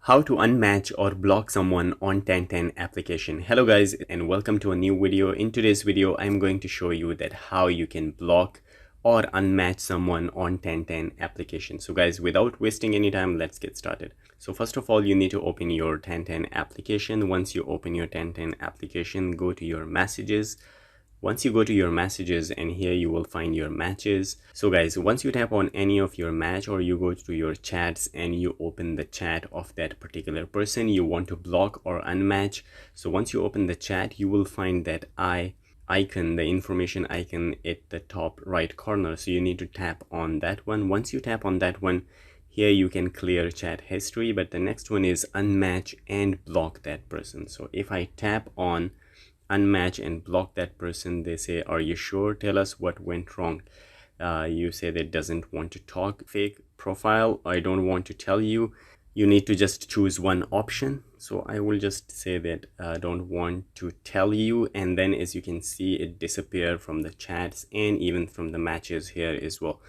How to unmatch or block someone on TanTan application. Hello guys, and welcome to a new video. In today's video I'm going to show you that how you can block or unmatch someone on TanTan application. So guys, without wasting any time, let's get started. So first of all, you need to open your TanTan application. Once you open your TanTan application, go to your messages. Once you go to your messages, and here you will find your matches. So guys, once you tap on any of your match, or you go to your chats and you open the chat of that particular person you want to block or unmatch. So once you open the chat, you will find that icon, the information icon at the top right corner. So you need to tap on that one. Once you tap on that one, here you can clear chat history, but the next one is unmatch and block that person. So if I tap on unmatch and block that person, they say, are you sure? Tell us what went wrong. You say that doesn't want to talk. Fake profile, I don't want to tell you. You need to just choose one option. So I will just say that don't want to tell you, and then as you can see, it disappeared from the chats and even from the matches here as well.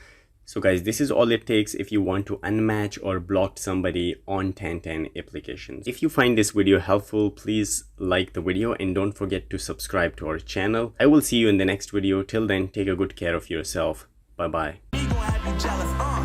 So guys, this is all it takes if you want to unmatch or block somebody on TanTan applications. If you find this video helpful, please like the video and don't forget to subscribe to our channel. I will see you in the next video. Till then, take a good care of yourself. Bye bye.